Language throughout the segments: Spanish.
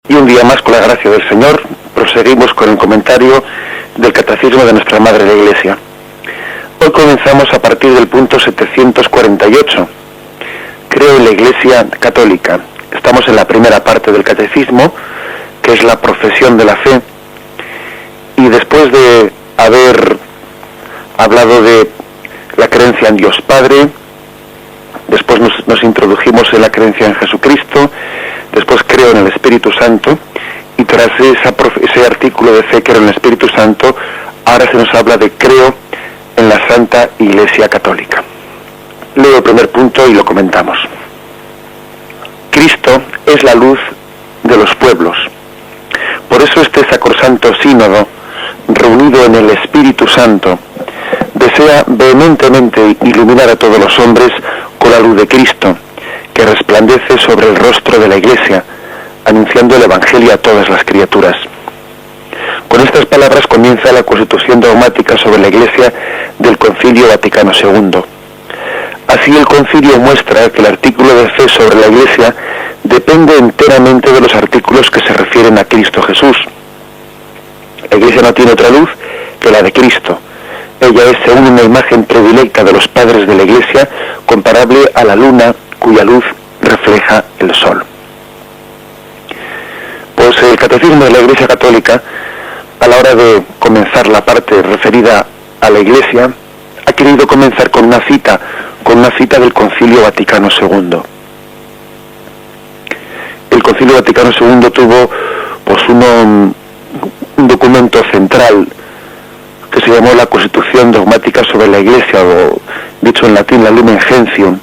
Y un día más, con la gracia del Señor, proseguimos con el comentario del Catecismo de nuestra Madre la Iglesia. Hoy comenzamos a partir del punto 748. Creo en la Iglesia Católica. Estamos en la primera parte del Catecismo, que es la profesión de la fe. Y después de haber hablado de la creencia en Dios Padre, después nos introdujimos en la creencia en Jesucristo, después creo en el Espíritu Santo, y tras ese artículo de fe, creo en el Espíritu Santo, ahora se nos habla de creo en la Santa Iglesia Católica. Leo el primer punto y lo comentamos. Cristo es la luz de los pueblos. Por eso este sacrosanto sínodo, reunido en el Espíritu Santo, desea vehementemente iluminar a todos los hombres con la luz de Cristo, que resplandece sobre el rostro de la Iglesia, anunciando el Evangelio a todas las criaturas. Con estas palabras comienza la constitución dogmática sobre la Iglesia del Concilio Vaticano II. Así el concilio muestra que el artículo de fe sobre la Iglesia depende enteramente de los artículos que se refieren a Cristo Jesús. La Iglesia no tiene otra luz que la de Cristo. Ella es según una imagen predilecta de los padres de la Iglesia, comparable a la luna cuya luz refleja el sol. Pues el Catecismo de la Iglesia Católica, a la hora de comenzar la parte referida a la Iglesia, ha querido comenzar con una cita del Concilio Vaticano II. El Concilio Vaticano II tuvo un documento central que se llamó la Constitución Dogmática sobre la Iglesia, o dicho en latín, la Lumen Gentium.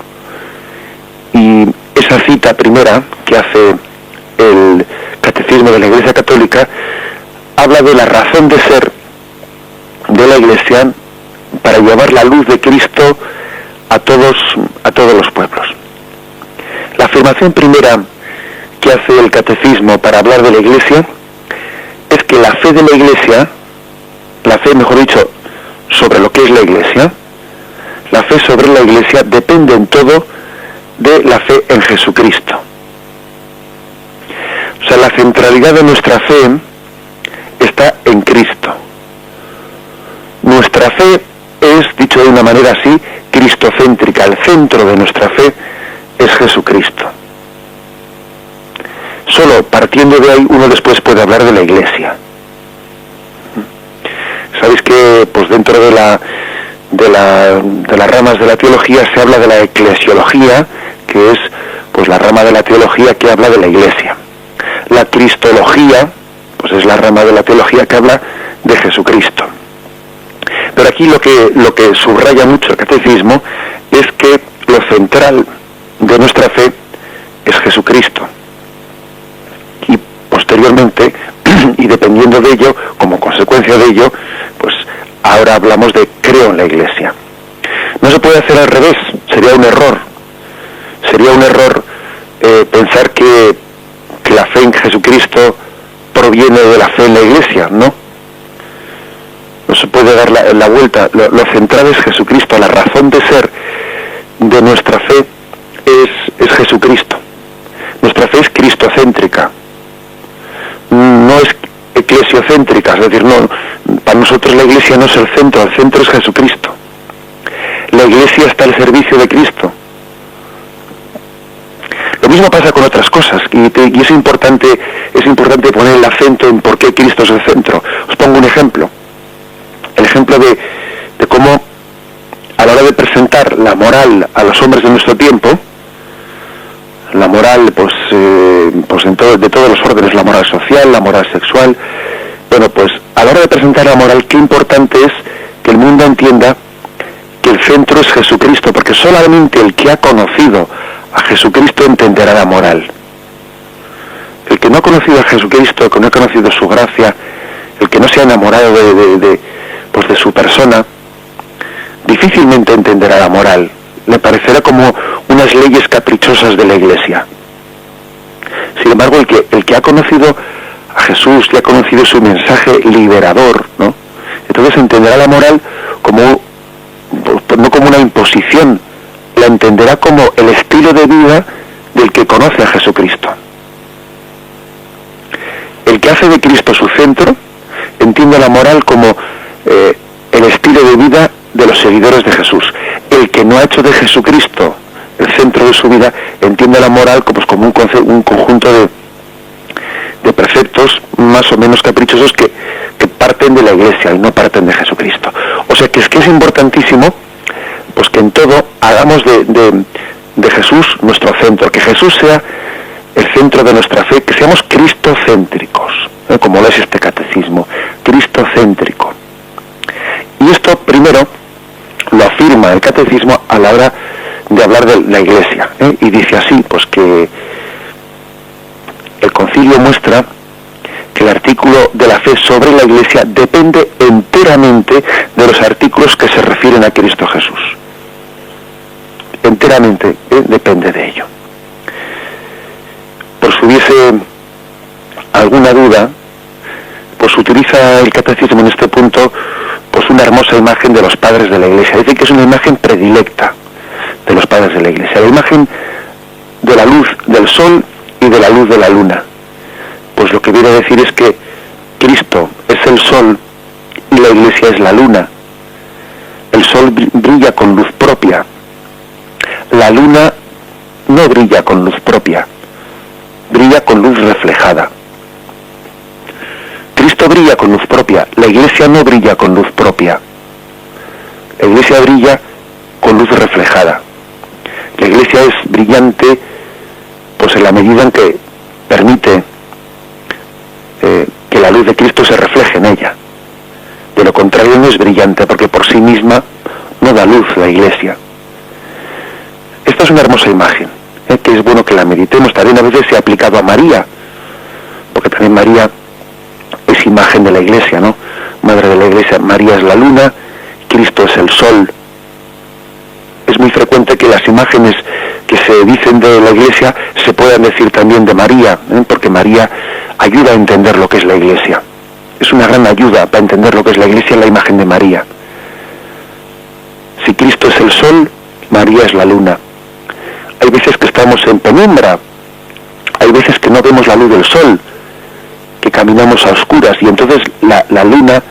Y esa cita primera que hace el Catecismo de la Iglesia Católica habla de la razón de ser de la Iglesia para llevar la luz de Cristo a todos los pueblos. La afirmación primera que hace el Catecismo para hablar de la Iglesia es que la fe de la Iglesia, la fe, mejor dicho, sobre lo que es la Iglesia, la fe sobre la Iglesia depende en todo de la fe en Jesucristo. O sea, la centralidad de nuestra fe está en Cristo. Nuestra fe es, dicho de una manera así, cristocéntrica. El centro de nuestra fe es Jesucristo. Solo partiendo de ahí uno después puede hablar de la Iglesia. Sabéis que pues dentro de las ramas de la teología se habla de la eclesiología, que es pues la rama de la teología que habla de la Iglesia. La cristología pues es la rama de la teología que habla de Jesucristo. Pero aquí lo que subraya mucho el Catecismo es que lo central de nuestra fe es Jesucristo. Y posteriormente, y dependiendo de ello, como consecuencia de ello, pues ahora hablamos de creo en la Iglesia. No se puede hacer al revés, sería un error. Sería un error pensar que la fe en Jesucristo proviene de la fe en la Iglesia, ¿no? No se puede dar la vuelta. Lo central es Jesucristo. La razón de ser de nuestra fe es Jesucristo. Nuestra fe es cristocéntrica. No es eclesiocéntrica, es decir, no, para nosotros la Iglesia no es el centro es Jesucristo. La Iglesia está al servicio de Cristo. Lo mismo pasa con otras cosas, y es importante poner el acento en por qué Cristo es el centro. Os pongo un ejemplo. El ejemplo de cómo a la hora de presentar la moral a los hombres de nuestro tiempo, la moral de todos los órdenes, la moral social, la moral sexual, bueno, pues a la hora de presentar la moral, qué importante es que el mundo entienda que el centro es Jesucristo, porque solamente el que ha conocido a Jesucristo entenderá la moral. El que no ha conocido a Jesucristo, el que no ha conocido su gracia, el que no se ha enamorado de su persona, difícilmente entenderá la moral. Le parecerá como unas leyes caprichosas de la Iglesia. Sin embargo, el que ha conocido a Jesús y ha conocido su mensaje liberador, ¿no? Entonces entenderá la moral no como una imposición, la entenderá como el estilo de vida del que conoce a Jesucristo. El que hace de Cristo su centro entiende la moral como el estilo de vida de los seguidores de Jesús. El que no ha hecho de Jesucristo el centro de su vida entiende la moral como un conjunto de preceptos más o menos caprichosos que parten de la Iglesia y no parten de Jesucristo. O sea que es importantísimo pues que en todo hagamos de Jesús nuestro centro, que Jesús sea el centro de nuestra fe, que seamos cristocéntricos, como lo es este catecismo, cristocéntrico. Y esto primero lo afirma el catecismo a la hora de hablar de la Iglesia, y dice así, pues que el concilio muestra que el artículo de la fe sobre la Iglesia depende enteramente de los artículos que se refieren a Cristo Jesús. Enteramente depende de ello. Por si hubiese alguna duda, pues utiliza el catecismo en este punto pues una hermosa imagen de los padres de la Iglesia. Dice que es una imagen predilecta de los padres de la Iglesia, la imagen de la luz del sol y de la luz de la luna. Pues lo que viene a decir es que Cristo es el sol y la Iglesia es la luna. El sol brilla con luz propia, la luna no brilla con luz propia, brilla con luz reflejada. Cristo brilla con luz propia, la Iglesia no brilla con luz propia. La Iglesia brilla con luz reflejada. La Iglesia es brillante pues en la medida en que permite que la luz de Cristo se refleje en ella. De lo contrario no es brillante, porque por sí misma no da luz la Iglesia. Esta es una hermosa imagen, que es bueno que la meditemos. También a veces se ha aplicado a María, porque también María es imagen de la Iglesia, ¿no? Madre de la Iglesia. María es la luna, Cristo es el sol. Es muy frecuente que las imágenes que se dicen de la Iglesia se puedan decir también de María, porque María ayuda a entender lo que es la Iglesia. Es una gran ayuda para entender lo que es la Iglesia, la imagen de María. Si Cristo es el sol, María es la luna. Hay veces que estamos en penumbra, hay veces que no vemos la luz del sol, que caminamos a oscuras, y entonces la luna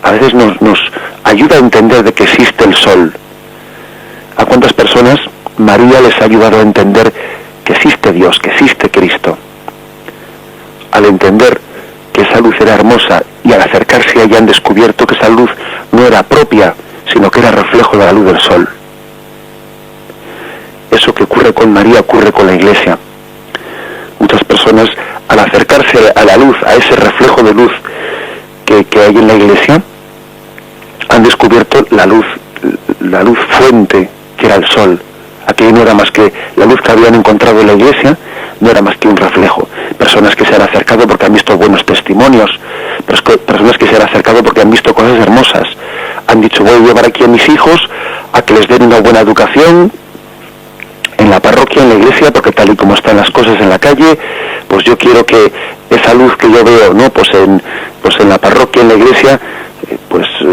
a veces nos ayuda a entender de que existe el sol. ¿A cuántas personas María les ha ayudado a entender que existe Dios, que existe Cristo? Al entender que esa luz era hermosa y al acercarse a ella han descubierto que esa luz no era propia, sino que era reflejo de la luz del sol. Eso que ocurre con María ocurre con la Iglesia. Muchas personas al acercarse a la luz, a ese reflejo de luz que hay en la Iglesia, han descubierto la luz fuente, que era el sol. Aquello no era más que la luz que habían encontrado en la Iglesia, no era más que un reflejo. Personas que se han acercado porque han visto buenos testimonios, personas que se han acercado porque han visto cosas hermosas. Han dicho, voy a llevar aquí a mis hijos a que les den una buena educación en la parroquia, en la iglesia, porque tal y como están las cosas en la calle, pues yo quiero que esa luz que yo veo, ¿no? Pues en la parroquia, en la iglesia,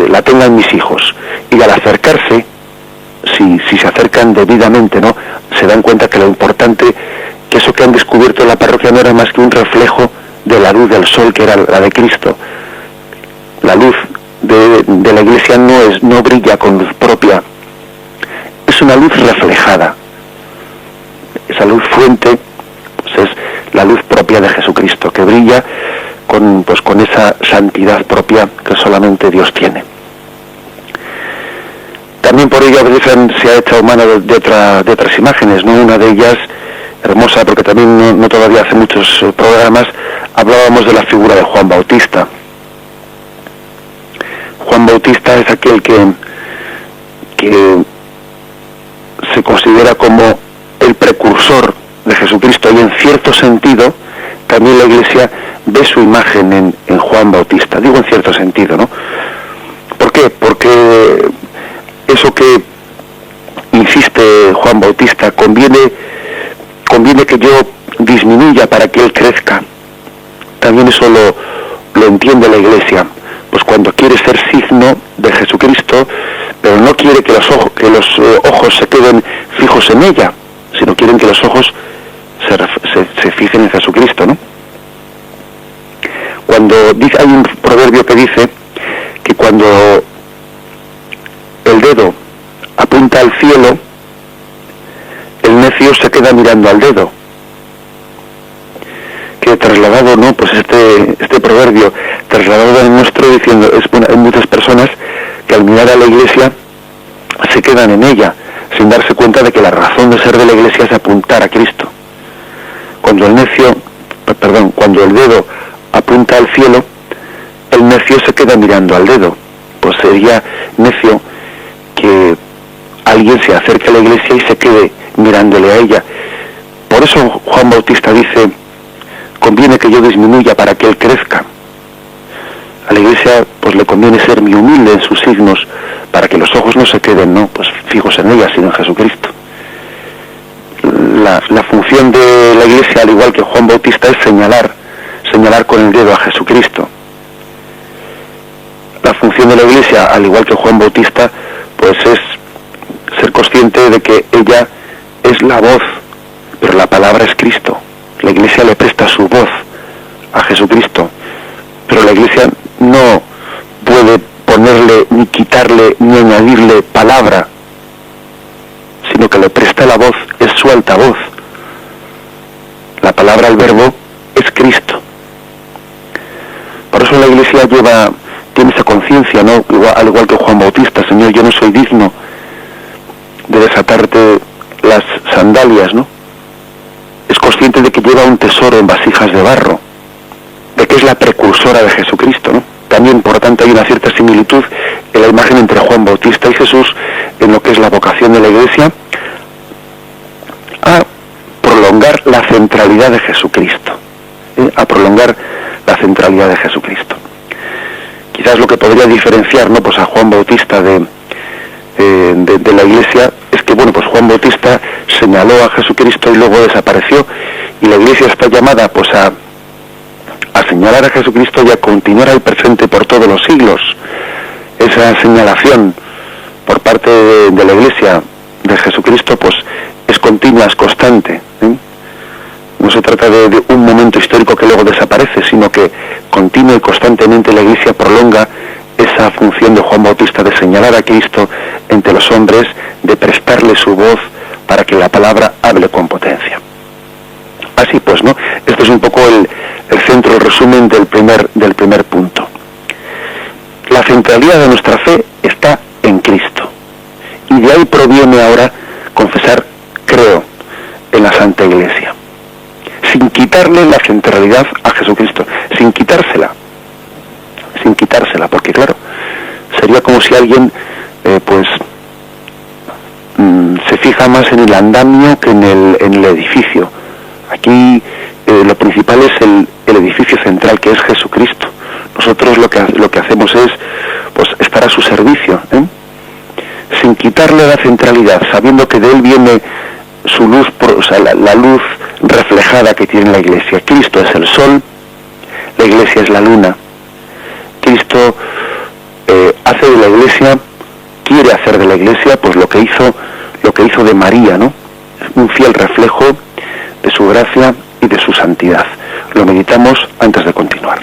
la tengan mis hijos. Y al acercarse, si se acercan debidamente, ¿no? Se dan cuenta que lo importante, que eso que han descubierto en la parroquia no era más que un reflejo de la luz del sol, que era la de Cristo. La luz de la iglesia no brilla con luz propia, es una luz reflejada. Esa luz fuente pues es la luz propia de Jesucristo, que brilla con esa santidad propia que solamente Dios tiene. También por ello a veces se ha echado mano de otras imágenes, ¿no? Una de ellas, hermosa, porque también no todavía hace muchos programas, hablábamos de la figura de Juan Bautista. Juan Bautista es aquel que se considera como el precursor de Jesucristo, y en cierto sentido también la Iglesia ve su imagen en Juan Bautista. Digo en cierto sentido, ¿no? ¿Por qué? Porque eso que insiste Juan Bautista, conviene que yo disminuya para que él crezca. También eso lo entiende la Iglesia, pues cuando quiere ser signo de Jesucristo, pero no quiere que los ojos se queden fijos en ella, sino quieren que los ojos se fijen en Jesucristo, ¿no? hay un proverbio que dice que cuando el dedo apunta al cielo, el necio se queda mirando al dedo. Que trasladado, ¿no? Pues este proverbio trasladado al nuestro diciendo, hay muchas personas que al mirar a la iglesia se quedan en ella, sin darse cuenta de que la razón de ser de la iglesia es apuntar a Cristo. Cuando el dedo apunta al cielo, el necio se queda mirando al dedo. Pues sería necio que alguien se acerque a la iglesia y se quede mirándole a ella. Por eso Juan Bautista dice, conviene que yo disminuya para que él crezca. A la iglesia pues le conviene ser muy humilde en sus signos, para que los ojos no se queden, ¿no?, pues fijos en ella, sino en Jesucristo. La función de la iglesia, al igual que Juan Bautista, es señalar con el dedo a Jesucristo. La función de la iglesia, al igual que Juan Bautista, pues es ser consciente de que ella es la voz, pero la palabra es Cristo. La iglesia le presta su voz a Jesucristo, pero la iglesia no puede ponerle, ni quitarle, ni añadirle palabra, sino que le presta la voz, es su altavoz. La palabra, el verbo, es Cristo. Por eso la iglesia tiene esa conciencia, ¿no?, al igual que Juan Bautista: Señor, yo no soy digno de desatarte las sandalias, ¿no? Es consciente de que lleva un tesoro en vasijas de barro, de que es la precursora de Jesucristo, ¿no? También, por lo tanto, hay una cierta similitud en la imagen entre Juan Bautista y Jesús en lo que es la vocación de la iglesia a prolongar la centralidad de Jesucristo, a prolongar la centralidad de Jesucristo. Quizás lo que podría diferenciar, ¿no?, pues a Juan Bautista de la iglesia es que, bueno, pues Juan Bautista señaló a Jesucristo y luego desapareció, y la iglesia está llamada pues a señalar a Jesucristo y a continuar al presente por todos los siglos. Esa señalación por parte de la iglesia de Jesucristo pues es continua, es constante, ¿eh? No se trata de un momento histórico que luego desaparece, sino que continua y constantemente la iglesia prolonga esa función de Juan Bautista de señalar a Cristo entre los hombres, de prestarle su voz para que la palabra hable con potencia. Así pues, ¿no? Este es un poco el centro, el resumen del primer punto. La centralidad de nuestra fe está en Cristo, y de ahí proviene ahora confesar creo en la Santa Iglesia, sin quitarle la centralidad a Jesucristo, sin quitársela, porque claro, sería como si alguien se fija más en el andamio que en el edificio. Aquí lo principal es el edificio central, que es Jesucristo. Nosotros lo que hacemos es pues estar a su servicio, sin quitarle la centralidad, sabiendo que de él viene su luz, la luz reflejada que tiene la iglesia. Cristo es el sol, la iglesia es la luna. Cristo hace de la iglesia, quiere hacer de la iglesia pues lo que hizo de María, ¿no? Un fiel reflejo de su gracia y de su santidad. Lo meditamos antes de continuar.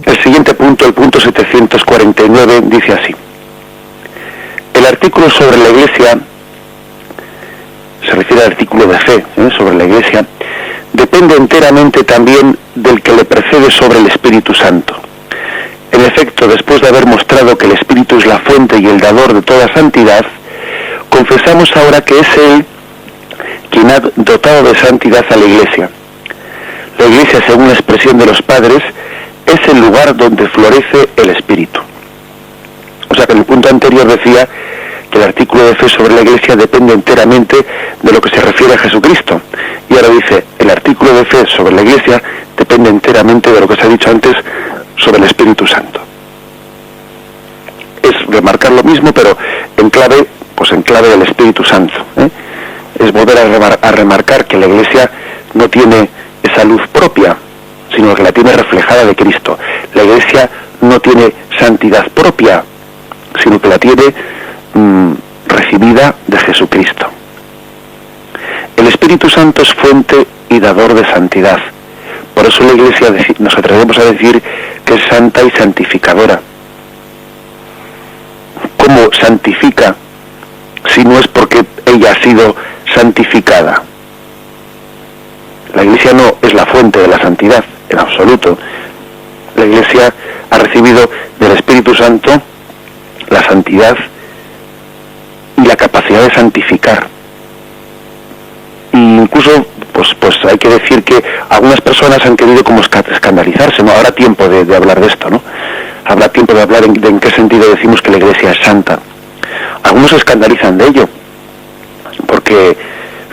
El siguiente punto, el punto 749, dice así: el artículo sobre la Iglesia, se refiere al artículo de fe sobre la Iglesia, depende enteramente también del que le precede sobre el Espíritu Santo. En efecto, después de haber mostrado que el Espíritu es la fuente y el dador de toda santidad, confesamos ahora que es Él quien ha dotado de santidad a la Iglesia. La Iglesia, según la expresión de los padres, es el lugar donde florece el Espíritu. O sea que en el punto anterior decía que el artículo de fe sobre la Iglesia depende enteramente de lo que se refiere a Jesucristo. Y ahora dice, el artículo de fe sobre la Iglesia depende enteramente de lo que se ha dicho antes sobre el Espíritu Santo. Es remarcar lo mismo, pero en clave del Espíritu Santo. Es volver a remarcar que la Iglesia no tiene esa luz propia, sino que la tiene reflejada de Cristo. La Iglesia no tiene santidad propia, sino que la tiene recibida de Jesucristo. El Espíritu Santo es fuente y dador de santidad. Por eso la Iglesia nos atrevemos a decir que es santa y santificadora. ¿Cómo santifica si no es porque ella ha sido santificada? La Iglesia no es la fuente de la santidad, en absoluto. La Iglesia ha recibido del Espíritu Santo la santidad y la capacidad de santificar. E incluso, pues hay que decir que algunas personas han querido como escandalizarse, ¿no? Habrá tiempo de hablar de esto, ¿no? Habrá tiempo de hablar en qué sentido decimos que la Iglesia es santa. Algunos se escandalizan de ello, porque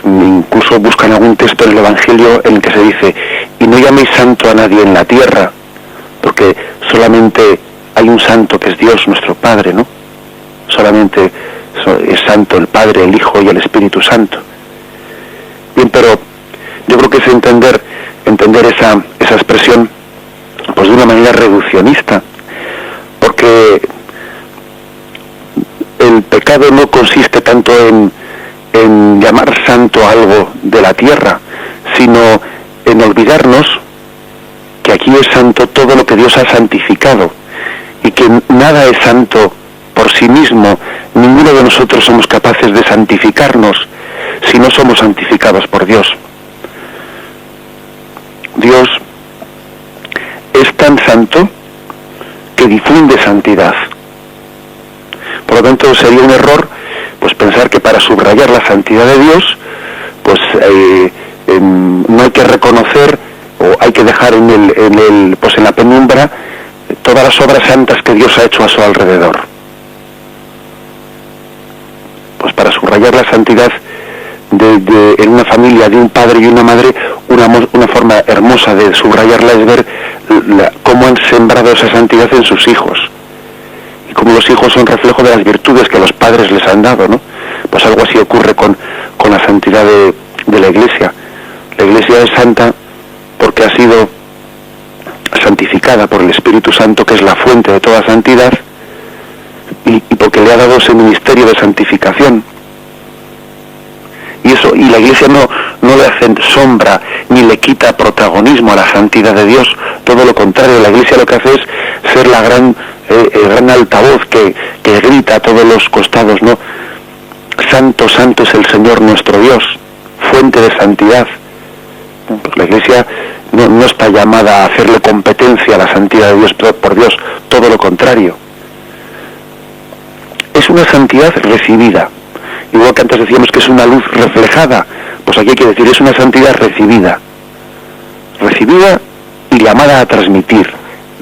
incluso buscan algún texto en el Evangelio en el que se dice: y no llaméis santo a nadie en la tierra, porque solamente hay un santo que es Dios nuestro Padre, ¿no? Solamente es santo el Padre, el Hijo y el Espíritu Santo. Bien, pero yo creo que es entender esa expresión pues de una manera reduccionista, porque el pecado no consiste tanto en llamar santo a algo de la tierra, sino en olvidarnos que aquí es santo todo lo que Dios ha santificado, y que nada es santo por sí mismo. Ninguno de nosotros somos capaces de santificarnos si no somos santificados por Dios. Dios es tan santo que difunde santidad. Por lo tanto, sería un error pues pensar que para subrayar la santidad de Dios pues no hay que reconocer o hay que dejar en la penumbra todas las obras santas que Dios ha hecho a su alrededor. Pues para subrayar la santidad en una familia de un padre y una madre, una forma hermosa de subrayarla es ver cómo han sembrado esa santidad en sus hijos, y cómo los hijos son reflejo de las virtudes que los padres les han dado, ¿no? Pues algo así ocurre con la santidad de la Iglesia. La Iglesia es santa porque ha sido santificada por el Espíritu Santo, que es la fuente de toda santidad, y porque le ha dado ese ministerio de santificación. Y la Iglesia no le hace sombra ni le quita protagonismo a la santidad de Dios. Todo lo contrario, la Iglesia lo que hace es ser el gran altavoz que grita a todos los costados, ¿no? Santo, santo es el Señor nuestro Dios, fuente de santidad. Pues la Iglesia no está llamada a hacerle competencia a la santidad de Dios por Dios, todo lo contrario. es una santidad recibida. Igual que antes decíamos que es una luz reflejada, pues aquí hay que decir, es una santidad recibida. Recibida y llamada a transmitir,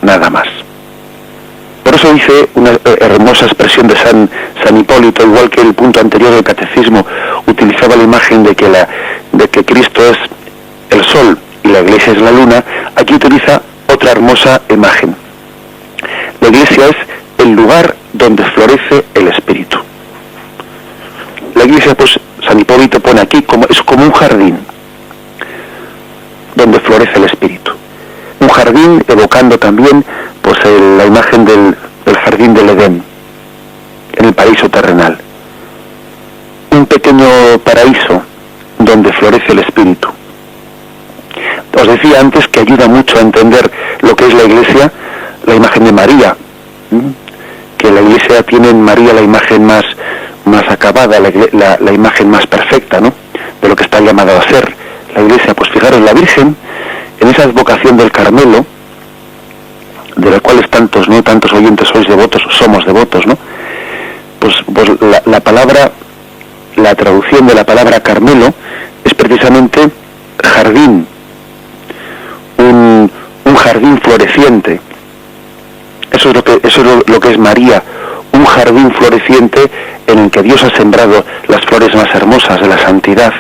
nada más. Por eso dice una hermosa expresión de San Hipólito, igual que el punto anterior del catecismo utilizaba la imagen de que Cristo es el sol y la iglesia es la luna, aquí utiliza otra hermosa imagen. La iglesia es el lugar donde florece el espíritu. La iglesia, pues, San Hipólito pone aquí, es como un jardín donde florece el espíritu. Un jardín evocando también, pues, la imagen del jardín del Edén, en el paraíso terrenal. Un pequeño paraíso donde florece el espíritu. Os decía antes que ayuda mucho a entender lo que es la iglesia, la imagen de María, que la iglesia tiene en María la imagen más acabada, la imagen más perfecta, ¿no?, de lo que está llamado a ser la iglesia. Pues fijaros, la Virgen, en esa advocación del Carmelo, de la cual tantos oyentes somos devotos, ¿no? Pues la palabra, la traducción de la palabra Carmelo es precisamente jardín, un jardín floreciente. Eso es lo que es María, un jardín floreciente en el que Dios ha sembrado las flores más hermosas de la santidad.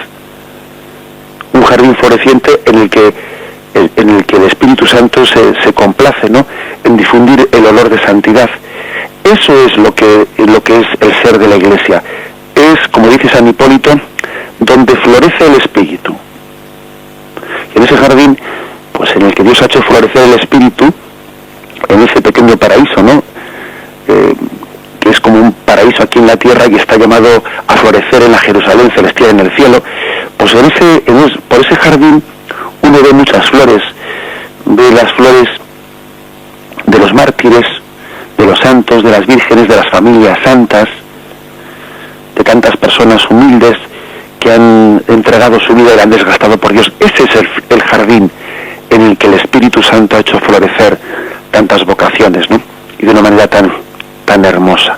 Un jardín floreciente en el que el Espíritu Santo se complace, ¿no?, en difundir el olor de santidad. Eso es lo que es el ser de la iglesia. Es, como dice San Hipólito, donde florece el espíritu. Y en ese jardín, pues en el que Dios ha hecho florecer el espíritu, en ese pequeño paraíso, ¿no?, que es como un paraíso aquí en la tierra y está llamado a florecer en la Jerusalén celestial, en el cielo, pues por ese jardín uno ve muchas flores, ve las flores de los mártires, de los santos, de las vírgenes, de las familias santas, de tantas personas humildes que han entregado su vida y la han desgastado por Dios. Ese es el jardín en el que el Espíritu Santo ha hecho florecer tantas vocaciones, ¿no?, y de una manera tan hermosa.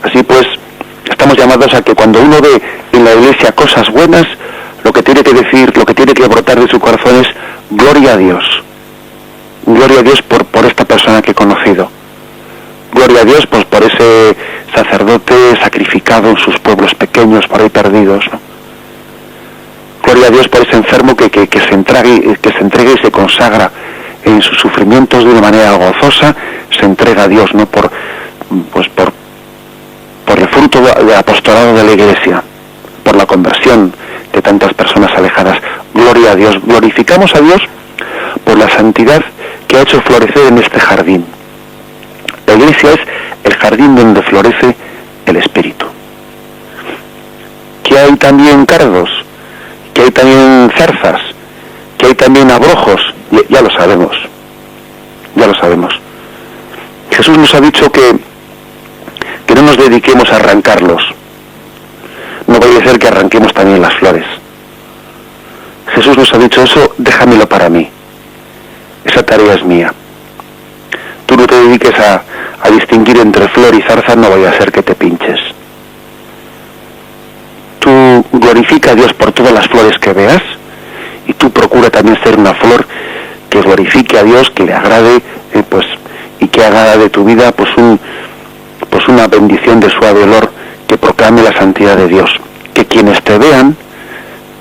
Así pues, estamos llamados a que cuando uno ve en la iglesia cosas buenas, lo que tiene que decir, lo que tiene que brotar de su corazón es gloria a Dios. Gloria a Dios por esta persona que he conocido. Gloria a Dios, pues, por ese sacerdote sacrificado en sus pueblos pequeños, por ahí perdidos, ¿no? Gloria a Dios por ese enfermo que se entrega y se consagra en sus sufrimientos de una manera gozosa, se entrega a Dios, ¿no?, por el fruto del apostolado de la iglesia, por la conversión de tantas personas alejadas. Gloria a Dios. Glorificamos a Dios por la santidad que ha hecho florecer en este jardín. La iglesia es el jardín donde florece el espíritu. Que hay también cardos, que hay también zarzas, que hay también abrojos, ya lo sabemos. Jesús nos ha dicho que no nos dediquemos a arrancarlos. No vaya a ser que arranquemos también las flores. Jesús nos ha dicho eso, déjamelo para mí. Esa tarea es mía. Tú no te dediques a distinguir entre flor y zarza, no vaya a ser que te pinches. Tú glorifica a Dios por todas las flores que veas y tú procura también ser una flor que glorifique a Dios, que le agrade, y que haga de tu vida una bendición de suave olor, que proclame la santidad de Dios. Que quienes te vean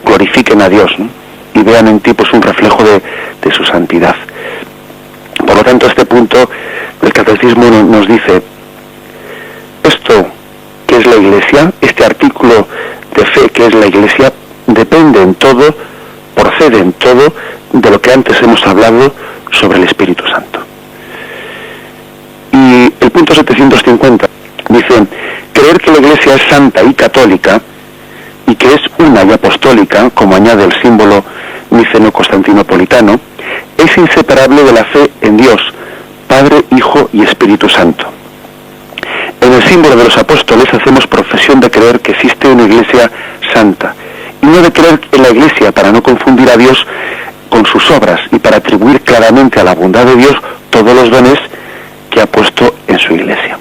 glorifiquen a Dios, ¿no?, y vean en ti un reflejo de su santidad. Por lo tanto, este punto del catecismo nos dice, esto que es la iglesia, este artículo de fe que es la iglesia, depende en todo, procede en todo de lo que antes hemos hablado sobre el Espíritu Santo. Y el punto 750 dice, creer que la iglesia es santa y católica y que es una y apostólica, como añade el símbolo niceno-constantinopolitano, es inseparable de la fe en Dios, Padre, Hijo y Espíritu Santo. En el símbolo de los apóstoles hacemos profesión de creer que existe una iglesia santa, y no de creer en la iglesia para no confundir a Dios con sus obras y para atribuir claramente a la bondad de Dios todos los dones que ha puesto en su iglesia.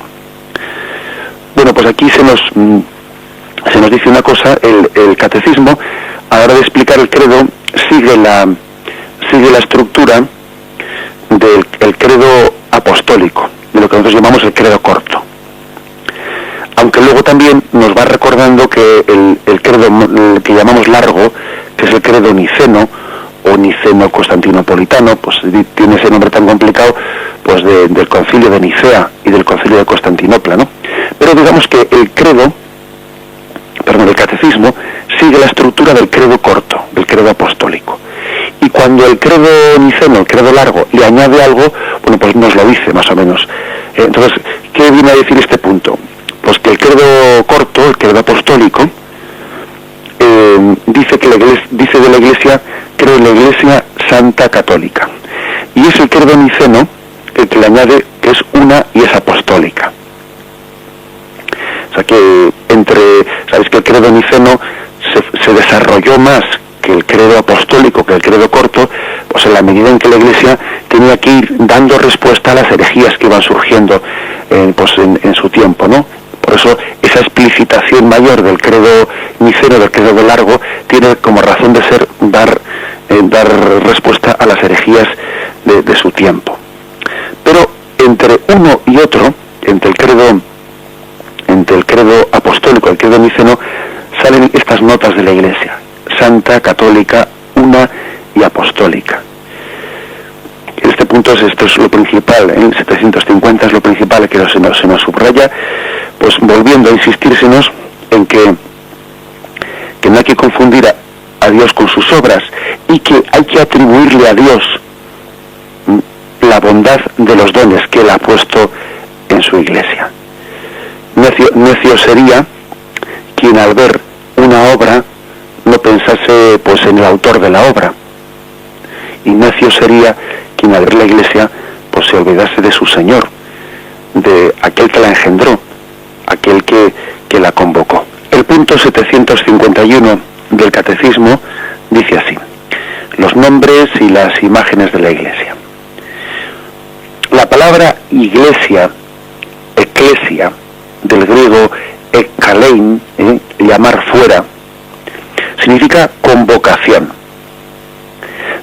Bueno, pues aquí se nos dice una cosa. El catecismo, a la hora de explicar el credo, sigue la estructura del credo apostólico, de lo que nosotros llamamos el credo corto. Aunque luego también nos va recordando que el credo que llamamos largo, que es el credo niceno o niceno-constantinopolitano, pues tiene ese nombre tan complicado, pues del concilio de Nicea y del concilio de Constantinopla, ¿no? Pero digamos que el catecismo sigue la estructura del credo corto, del credo apostólico. Y cuando el credo niceno, el credo largo, le añade algo, bueno, pues nos lo dice más o menos. Entonces, ¿qué viene a decir este punto? Pues que el credo corto, el credo apostólico, dice de la Iglesia, creo en la Iglesia Santa Católica. Y es el credo niceno el que le añade que es una y es apostólica. O sea que sabéis que el credo niceno se desarrolló más que el credo apostólico, que el credo corto, pues en la medida en que la Iglesia tenía que ir dando respuesta a las herejías que iban surgiendo en su tiempo, ¿no? Por eso esa explicitación mayor del credo niceno, del credo largo, tiene como razón de ser dar respuesta a las herejías de su tiempo. Pero entre uno y otro, entre el credo apostólico y el credo niceno, salen estas notas de la Iglesia: Santa, Católica, una y apostólica. En este punto esto es lo principal, en 750 es lo principal que se nos subraya, pues volviendo a insistírsenos en que no hay que confundir a Dios con sus obras, y que hay que atribuirle a Dios la bondad de los dones que Él ha puesto en su Iglesia. Necio sería quien al ver una obra no pensase pues en el autor de la obra, y necio sería quien al ver la Iglesia pues se olvidase de su Señor, de aquel que la engendró, aquel que la convocó. El punto 751 del Catecismo dice así: los nombres y las imágenes de la Iglesia. La palabra Iglesia, eclesia, del griego ekkalein, llamar fuera, significa convocación.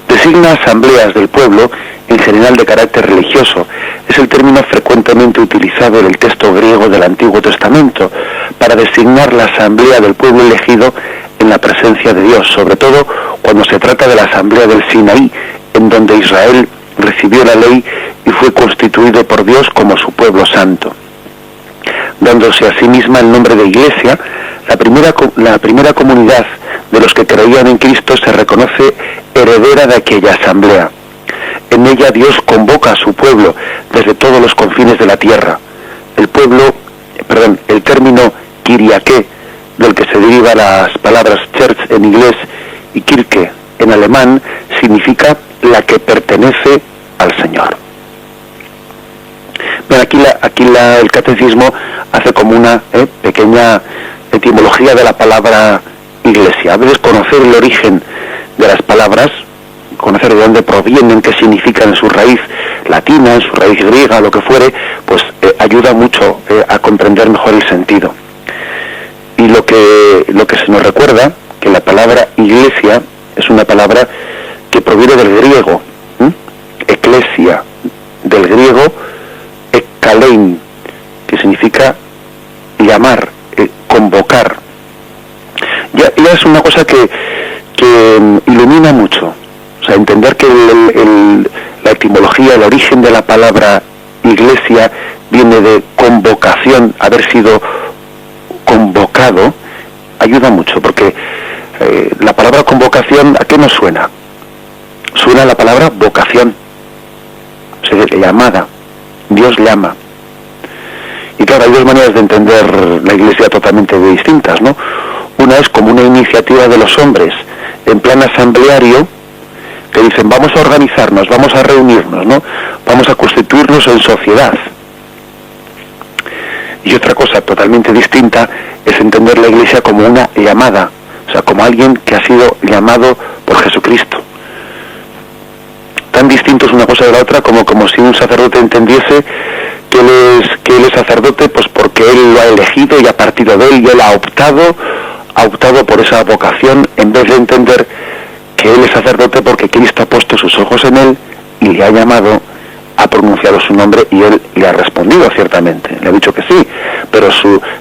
Designa asambleas del pueblo, en general de carácter religioso. Es el término frecuentemente utilizado en el texto griego del Antiguo Testamento para designar la asamblea del pueblo elegido en la presencia de Dios, sobre todo cuando se trata de la asamblea del Sinaí, en donde Israel recibió la ley y fue constituido por Dios como su pueblo santo. Dándose a sí misma el nombre de Iglesia, la primera comunidad de los que creían en Cristo se reconoce heredera de aquella asamblea. En ella Dios convoca a su pueblo desde todos los confines de la tierra. El término Kyriake, del que se deriva las palabras church en inglés y Kirche en alemán, significa la que pertenece al Señor. Pero aquí el catecismo hace como una pequeña etimología de la palabra Iglesia. A veces conocer el origen de las palabras, conocer de dónde provienen, qué significan en su raíz latina, en su raíz griega, lo que fuere, pues ayuda mucho a comprender mejor el sentido. Y lo que se nos recuerda, que la palabra Iglesia es una palabra que proviene del griego, eclesia, del griego ekkalein, que significa llamar, convocar. Ya es una cosa que ilumina mucho. O sea, entender que la etimología, el origen de la palabra Iglesia viene de convocación, haber sido convocado, ayuda mucho, porque la palabra convocación, ¿a qué nos suena? Suena la palabra vocación, o sea, llamada. Dios llama. Y claro, hay dos maneras de entender la Iglesia totalmente distintas, ¿no? Una es como una iniciativa de los hombres en plan asambleario, que dicen vamos a organizarnos, vamos a reunirnos, ¿no? Vamos a constituirnos en sociedad. Y otra cosa totalmente distinta es entender la Iglesia como una llamada, o sea, como alguien que ha sido llamado por Jesucristo. Tan distinto es una cosa de la otra como si un sacerdote entendiese que él es sacerdote pues porque él lo ha elegido y ha partido de él, y él ha optado por esa vocación, en vez de entender que él es sacerdote porque Cristo ha puesto sus ojos en él y le ha llamado, ha pronunciado su nombre, y él le ha respondido ciertamente, le ha dicho que sí, pero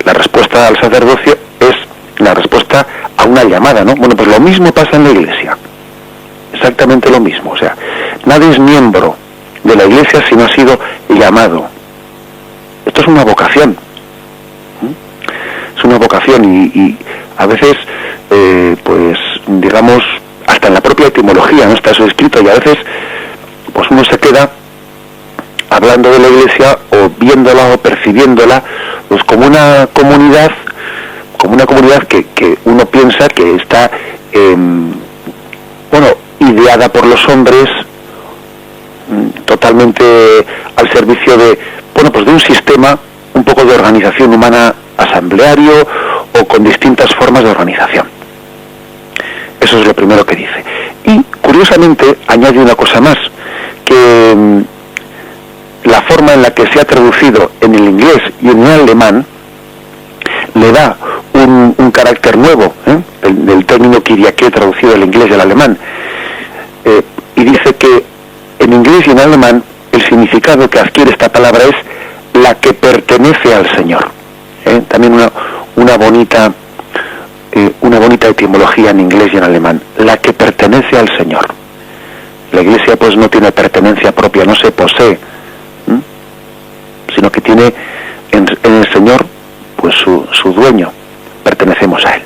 la respuesta al sacerdocio es la respuesta a una llamada, ¿no? Bueno, pues lo mismo pasa en la Iglesia, exactamente lo mismo. O sea, nadie es miembro de la Iglesia si no ha sido llamado. Esto es una vocación, es una vocación, y a veces, pues digamos, hasta en la propia etimología no está eso escrito, y a veces pues uno se queda hablando de la Iglesia o viéndola o percibiéndola pues como una comunidad que uno piensa que está ideada por los hombres, totalmente al servicio de un sistema un poco de organización humana asambleario, o con distintas formas de organización. Eso es lo primero que dice. Y curiosamente añade una cosa más, que la forma en la que se ha traducido en el inglés y en el alemán le da un carácter nuevo, del término kyriake traducido del inglés y al alemán, y dice que en inglés y en alemán el significado que adquiere esta palabra es la que pertenece al Señor. También una bonita etimología en inglés y en alemán, la que pertenece al Señor. La Iglesia pues no tiene pertenencia propia, no se posee, sino que tiene en el Señor pues su dueño, pertenecemos a él.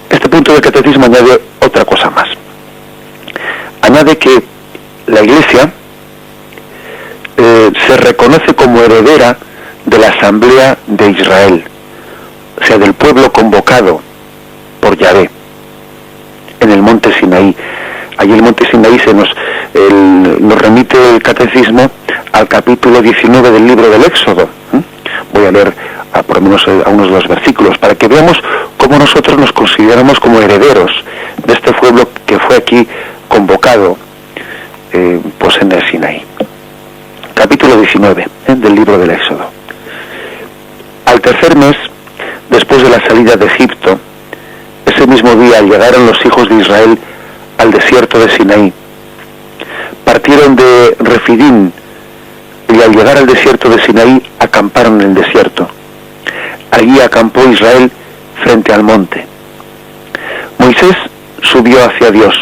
Este punto del catecismo añade otra cosa más. Añade que la Iglesia se reconoce como heredera de la Asamblea de Israel, o sea, del pueblo convocado por Yahvé en el monte Sinaí. Allí el monte Sinaí nos remite el catecismo al capítulo 19 del libro del Éxodo. Voy a leer por lo menos a unos de los versículos para que veamos cómo nosotros nos consideramos como herederos de este pueblo que fue aquí convocado pues en el Sinaí. Capítulo 19 del libro del Éxodo. Al tercer mes, después de la salida de Egipto, ese mismo día llegaron los hijos de Israel al desierto de Sinaí. Partieron de Refidim y al llegar al desierto de Sinaí acamparon en el desierto. Allí acampó Israel frente al monte. Moisés subió hacia Dios.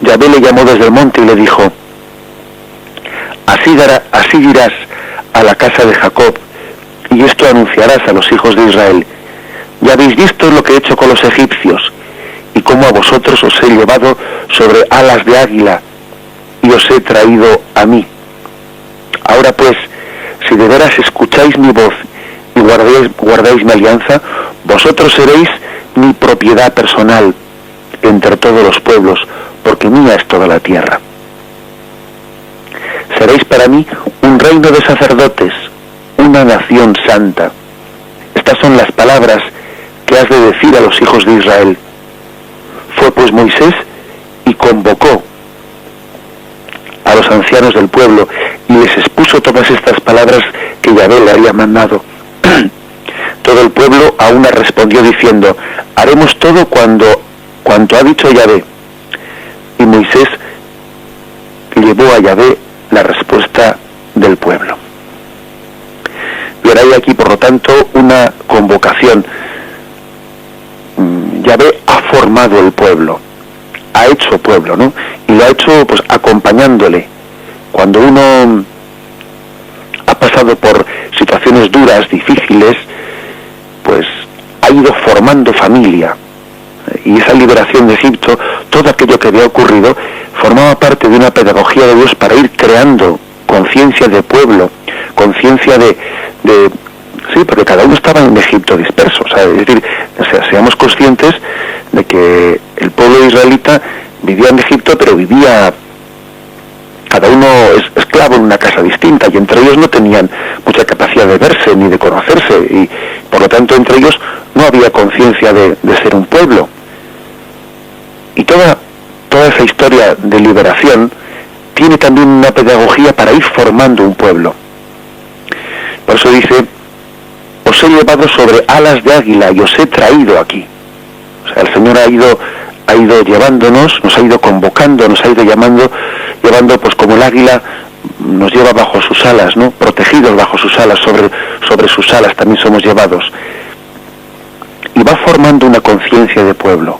Yahvé le llamó desde el monte y le dijo: así dirás a la casa de Jacob, y esto anunciarás a los hijos de Israel: ya habéis visto lo que he hecho con los egipcios, y cómo a vosotros os he llevado sobre alas de águila, y os he traído a mí. Ahora pues, si de veras escucháis mi voz y guardáis mi alianza, vosotros seréis mi propiedad personal entre todos los pueblos, porque mía es toda la tierra. Seréis para mí un reino de sacerdotes, una nación santa. Estas son las palabras que has de decir a los hijos de Israel. Fue pues Moisés y convocó a los ancianos del pueblo y les expuso todas estas palabras que Yahvé le había mandado. Todo el pueblo a una respondió diciendo: haremos todo cuanto ha dicho Yahvé. Y Moisés llevó a Yahvé la respuesta del pueblo. Y ahora hay aquí, por lo tanto, una convocación. Yahvé ha formado el pueblo, ha hecho pueblo, ¿no? Y lo ha hecho pues acompañándole. Cuando uno ha pasado por situaciones duras, difíciles, pues ha ido formando familia. Y esa liberación de Egipto, todo aquello que había ocurrido, formaba parte de una pedagogía de Dios para ir creando conciencia de pueblo, conciencia de sí, porque cada uno estaba en Egipto disperso, o sea, es decir, seamos conscientes de que el pueblo israelita vivía en Egipto, pero vivía cada uno esclavo en una casa distinta, y entre ellos no tenían mucha capacidad de verse ni de conocerse, y por lo tanto entre ellos no había conciencia de ser un pueblo. Y toda esa historia de liberación tiene también una pedagogía para ir formando un pueblo. Por eso dice: os he llevado sobre alas de águila y os he traído aquí. O sea, el Señor ha ido llevándonos, nos ha ido convocando, nos ha ido llevando pues como el águila nos lleva bajo sus alas, ¿no? Protegidos bajo sus alas, sobre sus alas también somos llevados. Y va formando una conciencia de pueblo.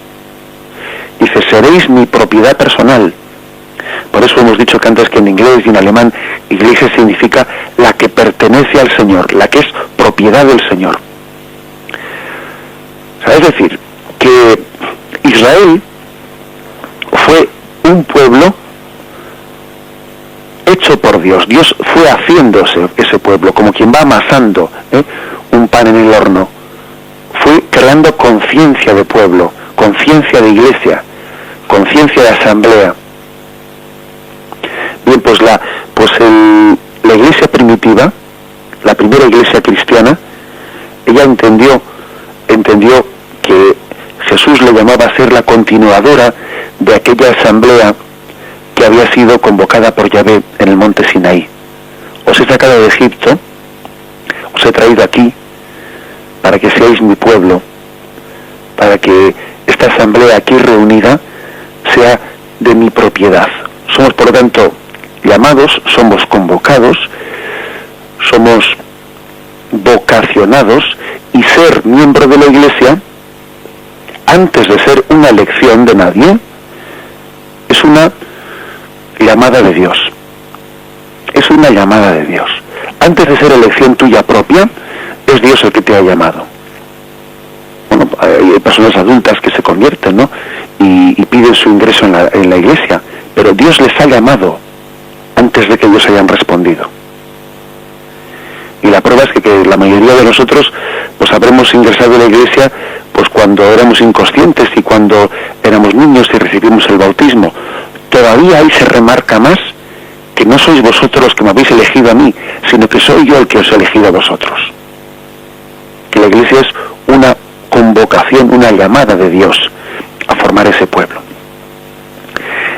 Dice, seréis mi propiedad personal. Por eso hemos dicho que antes, que en inglés y en alemán, iglesia significa la que pertenece al Señor, la que es propiedad del Señor. O sea, es decir, que Israel fue un pueblo hecho por Dios. Dios fue haciéndose ese pueblo, como quien va amasando un pan en el horno. Fue creando conciencia de pueblo, conciencia de iglesia, conciencia de asamblea. Bien, pues la iglesia primitiva, la primera iglesia cristiana, ella entendió que Jesús le llamaba a ser la continuadora de aquella asamblea que había sido convocada por Yahvé en el monte Sinaí. Os he sacado de Egipto, os he traído aquí para que seáis mi pueblo, para que esta asamblea aquí reunida sea de mi propiedad. Somos, por lo tanto, llamados, somos convocados, somos vocacionados, y ser miembro de la iglesia, antes de ser una elección de nadie, es una llamada de Dios. Es una llamada de Dios. Antes de ser elección tuya propia, es Dios el que te ha llamado. Bueno, hay personas adultas que se convierten, ¿no? Y piden su ingreso en la iglesia, pero Dios les ha llamado antes de que ellos hayan respondido. Y la prueba es que la mayoría de nosotros pues habremos ingresado en la iglesia pues cuando éramos inconscientes y cuando éramos niños y recibimos el bautismo. Todavía ahí se remarca más que no sois vosotros los que me habéis elegido a mí, sino que soy yo el que os he elegido a vosotros. Que la iglesia es una convocación, una llamada de Dios a formar ese pueblo.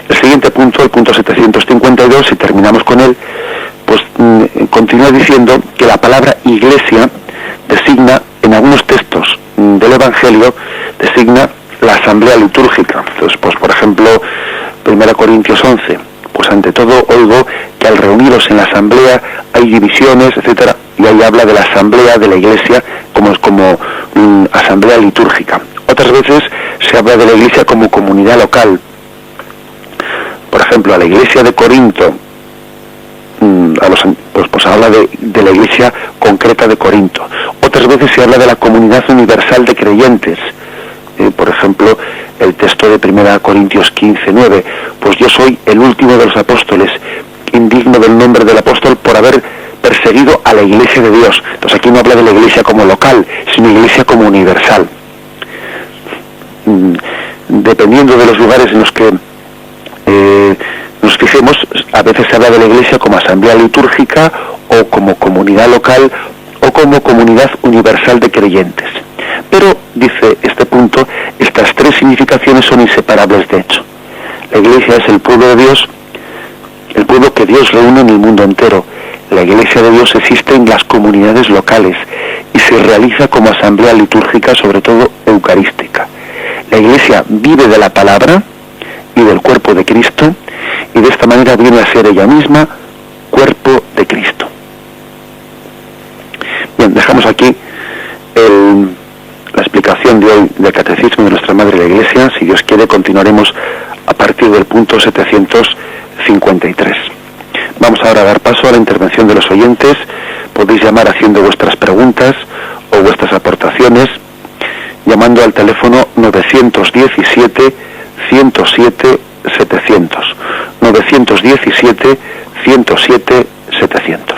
El siguiente punto, el punto 752, si terminamos con él, pues continúa diciendo que la palabra iglesia designa, en algunos textos del Evangelio, designa la asamblea litúrgica. Entonces, pues por ejemplo, 1 Corintios 11, pues ante todo oigo que al reuniros en la asamblea hay divisiones, etcétera, y ahí habla de la asamblea de la iglesia como asamblea litúrgica. Otras veces se habla de la iglesia como comunidad local. Por ejemplo, a la iglesia de Corinto, pues habla de la iglesia concreta de Corinto. Otras veces se habla de la comunidad universal de creyentes. Por ejemplo, el texto de 1 Corintios 15:9, pues yo soy el último de los apóstoles, indigno del nombre del apóstol por haber perseguido a la iglesia de Dios. Entonces aquí no habla de la iglesia como local, sino iglesia como universal. Dependiendo de los lugares en los que nos fijemos, a veces se habla de la iglesia como asamblea litúrgica o como comunidad local o como comunidad universal de creyentes. Pero, dice este punto, estas tres significaciones son inseparables de hecho. La iglesia es el pueblo de Dios, el pueblo que Dios reúne en el mundo entero. La iglesia de Dios existe en las comunidades locales y se realiza como asamblea litúrgica, sobre todo eucarística. La iglesia vive de la palabra y del cuerpo de Cristo, y de esta manera viene a ser ella misma cuerpo de Cristo. Bien, dejamos aquí la explicación de hoy del Catecismo de nuestra Madre la Iglesia. Si Dios quiere, continuaremos a partir del punto 753. Vamos ahora a dar paso a la intervención de los oyentes. Podéis llamar haciendo vuestras preguntas o vuestras aportaciones, llamando al teléfono 917 107 700, 917 107 700.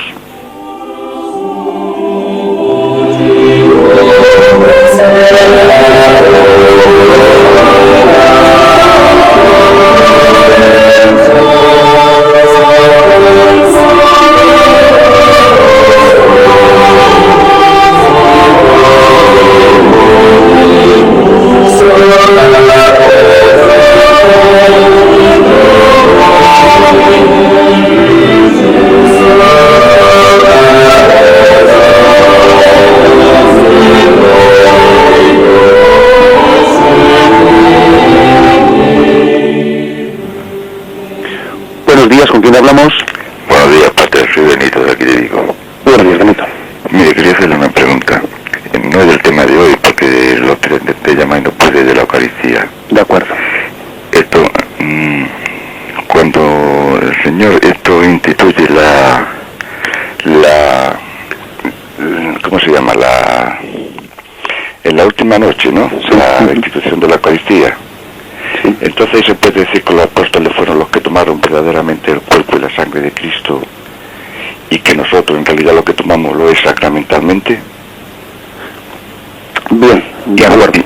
¿cómo se llama? En la última noche, ¿no? La institución de la Eucaristía. Sí. Entonces se puede decir que los apóstoles fueron los que tomaron verdaderamente el cuerpo y la sangre de Cristo, y que nosotros en realidad lo que tomamos lo es sacramentalmente. Bien, de acuerdo.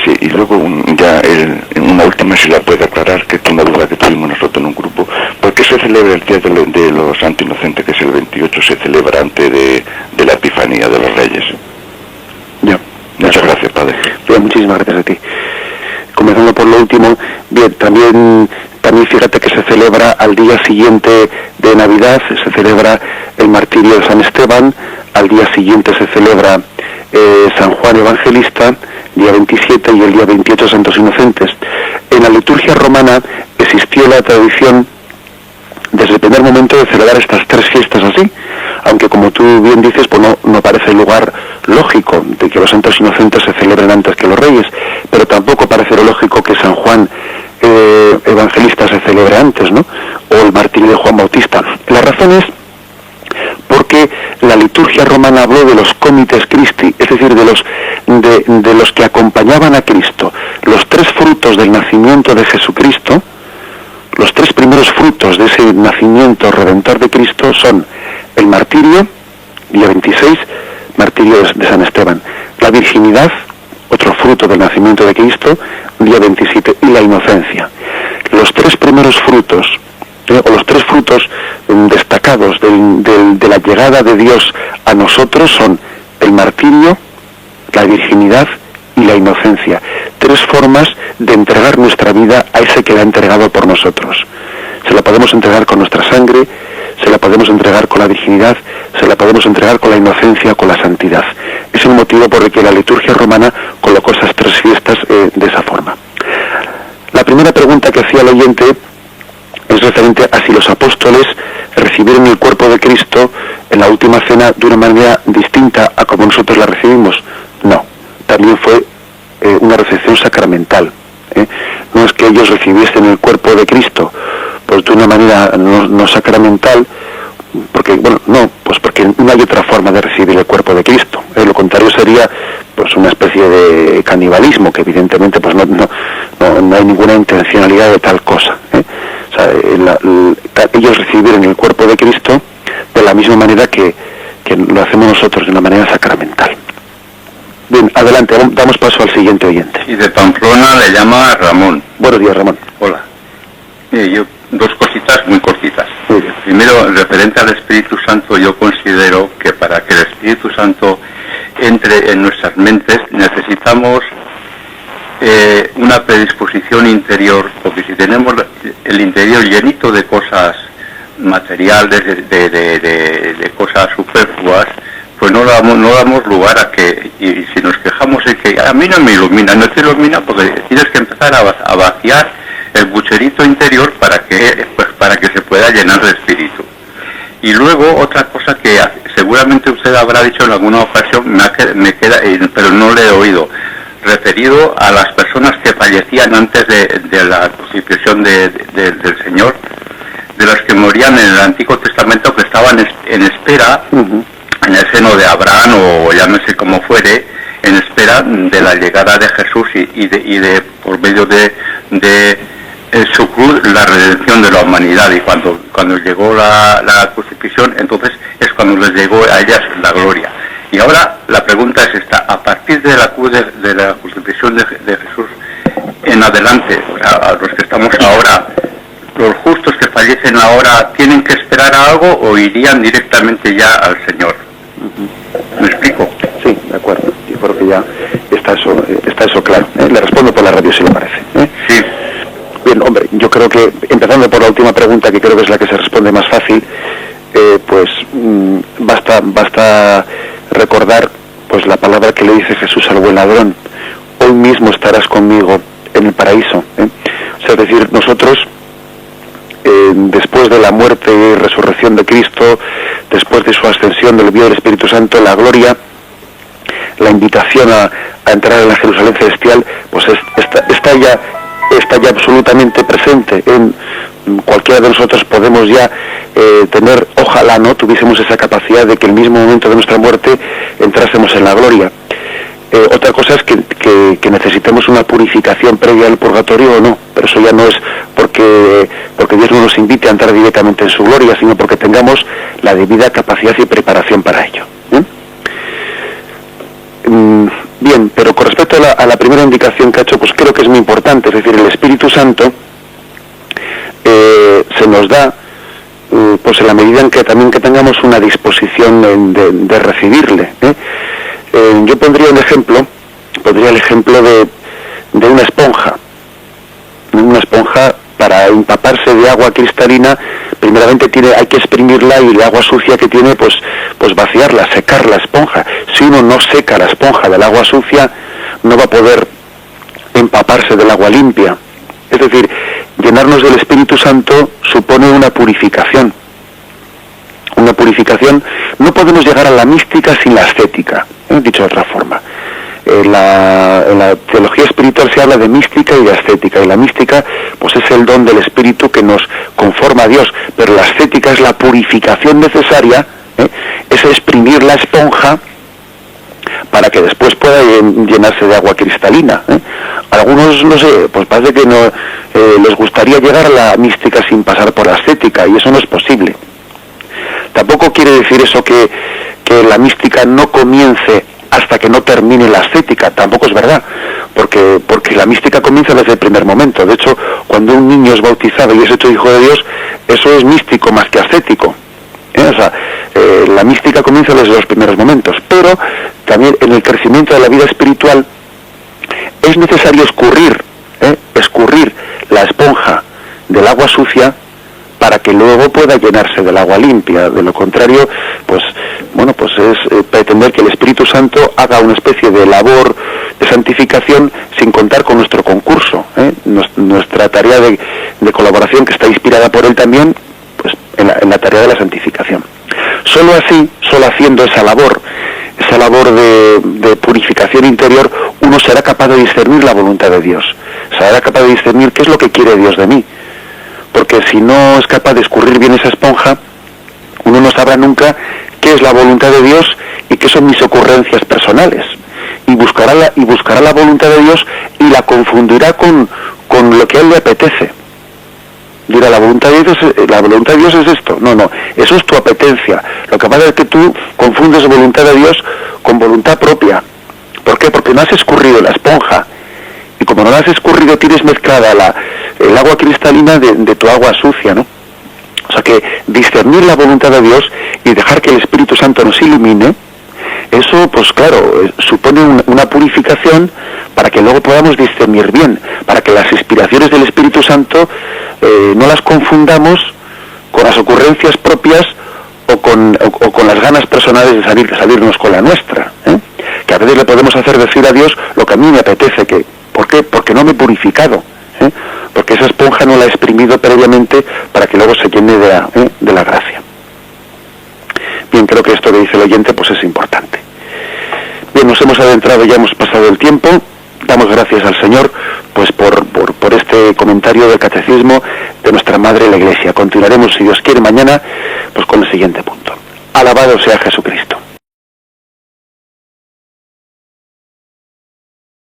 Sí, y luego una última, si la puede aclarar, que es una duda que tuvimos nosotros en un grupo. ¿Por qué se celebra el Día de los Santos Inocentes, que es el 28, se celebra antes de la Epifanía de los Reyes? Ya. Muchas gracias, Padre. Bien, muchísimas gracias a ti. Comenzando por lo último, bien, también fíjate que se celebra al día siguiente de Navidad, se celebra el martirio de San Esteban, al día siguiente se celebra San Juan Evangelista, día 27, y el día 28 Santos Inocentes. En la liturgia romana existió la tradición desde el primer momento de celebrar estas tres fiestas así, aunque como tú bien dices, pues no parece lugar lógico de que los Santos Inocentes se celebren antes que los Reyes, pero tampoco parece lógico que San Juan Evangelista se celebre antes, ¿no? O el martirio de Juan Bautista. La razón es porque la liturgia romana habló de los comites Christi, es decir, de los que acompañaban a Cristo. Los tres frutos del nacimiento de Jesucristo, los tres primeros frutos de ese nacimiento redentor de Cristo son el martirio, día 26, martirio de San Esteban, la virginidad, otro fruto del nacimiento de Cristo, día 27, y la inocencia. Los tres primeros frutos, o los tres frutos destacados de la llegada de Dios a nosotros son el martirio, la virginidad y la inocencia. Tres formas de entregar nuestra vida a ese que la ha entregado por nosotros. Se la podemos entregar con nuestra sangre, se la podemos entregar con la virginidad, se la podemos entregar con la inocencia o con la santidad. Es el motivo por el que la liturgia romana colocó esas tres fiestas de esa forma. La primera pregunta que hacía el oyente es referente a si los apóstoles recibieron el cuerpo de Cristo en la última cena de una manera distinta a como nosotros la recibimos. No, también fue una recepción sacramental. No es que ellos recibiesen el cuerpo de Cristo pues de una manera no sacramental, porque porque no hay otra forma de recibir el cuerpo de Cristo. Lo contrario sería pues una especie de canibalismo, que evidentemente pues no hay ninguna intencionalidad de tal cosa. O sea, ellos recibieron el cuerpo de Cristo de la misma manera que lo hacemos nosotros, de una manera sacramental. Bien, adelante, damos paso al siguiente oyente. Y de Pamplona le llama Ramón. Buenos días, Ramón. Hola. Yo dos cositas muy cortitas. Muy bien. Primero, referente al Espíritu Santo, yo considero que para que el Espíritu Santo entre en nuestras mentes necesitamos una predisposición interior, porque si tenemos el interior llenito de cosas materiales, de cosas superfluas, pues no damos lugar a que, y si nos quejamos de que a mí no me ilumina, no te ilumina porque tienes que empezar a vaciar el bucherito interior para que se pueda llenar de espíritu. Y luego otra cosa que seguramente usted habrá dicho en alguna ocasión, me queda, pero no le he oído, referido a las personas que fallecían antes de la crucifixión del Señor, de las que morían en el Antiguo Testamento, que estaban en espera, en el seno de Abraham, o llámese como fuere, en espera de la llegada de Jesús y de por medio de su cruz, la redención de la humanidad. Y cuando llegó la crucifixión, entonces es cuando les llegó a ellas la gloria. Y ahora la pregunta es esta: a partir de la cruz de la crucifixión de Jesús en adelante, a los que estamos ahora, los justos que fallecen ahora, ¿tienen que esperar a algo o irían directamente ya al Señor? ¿Me explico? Sí, de acuerdo. Yo creo que ya está eso claro. Le respondo por la radio si le parece. Sí. Bien, hombre, yo creo que, empezando por la última pregunta, que creo que es la que se responde más fácil, pues basta recordar pues la palabra que le dice Jesús al buen ladrón: hoy mismo estarás conmigo en el paraíso. O sea, es decir, nosotros después de la muerte y resurrección de Cristo, después de su ascensión, del envío del Espíritu Santo, la gloria, la invitación a entrar en la Jerusalén celestial, pues está ya absolutamente presente. En cualquiera de nosotros podemos ya tuviésemos esa capacidad de que el mismo momento de nuestra muerte entrásemos la gloria. Otra cosa es que necesitemos una purificación previa al purgatorio o no, pero eso ya no es porque Dios no nos invite a entrar directamente en su gloria, sino porque tengamos la debida capacidad y preparación para ello. Bien, pero con respecto a la primera indicación que ha hecho, pues creo que es muy importante, es decir, el Espíritu Santo se nos da pues en la medida en que también que tengamos una disposición de recibirle. Yo pondría el ejemplo de una esponja. Una esponja, para empaparse de agua cristalina, primeramente hay que exprimirla, y el agua sucia que tiene, pues vaciarla, secar la esponja. Si uno no seca la esponja del agua sucia, no va a poder empaparse del agua limpia. Es decir, llenarnos del Espíritu Santo supone una purificación. Una purificación. No podemos llegar a la mística sin la ascética, dicho de otra forma. En la teología espiritual se habla de mística y de ascética, y la mística pues es el don del Espíritu que nos conforma a Dios, pero la ascética es la purificación necesaria, es exprimir la esponja para que después pueda llenarse de agua cristalina. Algunos, no sé, pues parece que no les gustaría llegar a la mística sin pasar por la ascética, y eso no es posible. Tampoco quiere decir eso que la mística no comience hasta que no termine la ascética. Tampoco es verdad, porque la mística comienza desde el primer momento. De hecho, cuando un niño es bautizado y es hecho hijo de Dios, eso es místico más que ascético. O sea, la mística comienza desde los primeros momentos, pero también en el crecimiento de la vida espiritual es necesario escurrir la esponja del agua sucia para que luego pueda llenarse del agua limpia. De lo contrario, pues es pretender que el Espíritu Santo haga una especie de labor de santificación sin contar con nuestro concurso. Nuestra tarea de colaboración, que está inspirada por él también, pues en la tarea de la santificación. Solo así, solo haciendo esa labor de purificación interior, uno será capaz de discernir la voluntad de Dios, será capaz de discernir qué es lo que quiere Dios de mí. Porque si no es capaz de escurrir bien esa esponja, uno no sabrá nunca qué es la voluntad de Dios y qué son mis ocurrencias personales. Y buscará la voluntad de Dios y la confundirá con lo que a él le apetece. Dirá, la voluntad de Dios es esto. No, eso es tu apetencia. Lo que pasa es que tú confundes voluntad de Dios con voluntad propia. ¿Por qué? Porque no has escurrido la esponja. Y como no la has escurrido, tienes mezclada el agua cristalina de tu agua sucia, ¿no? O sea que discernir la voluntad de Dios y dejar que el Espíritu Santo nos ilumine, eso, pues claro, supone una purificación para que luego podamos discernir bien, para que las inspiraciones del Espíritu Santo no las confundamos con las ocurrencias propias o con las ganas personales de salirnos con la nuestra, que a veces le podemos hacer decir a Dios lo que a mí me apetece. ¿Por qué? Porque no me he purificado, porque esa esponja no la he exprimido previamente para que luego se llene de la gracia. Bien, creo que esto que dice el oyente pues es importante. Bien, nos hemos adentrado, ya hemos pasado el tiempo. Damos gracias al Señor pues por este comentario del Catecismo de nuestra Madre la Iglesia. Continuaremos, si Dios quiere, mañana pues con el siguiente punto. Alabado sea Jesucristo.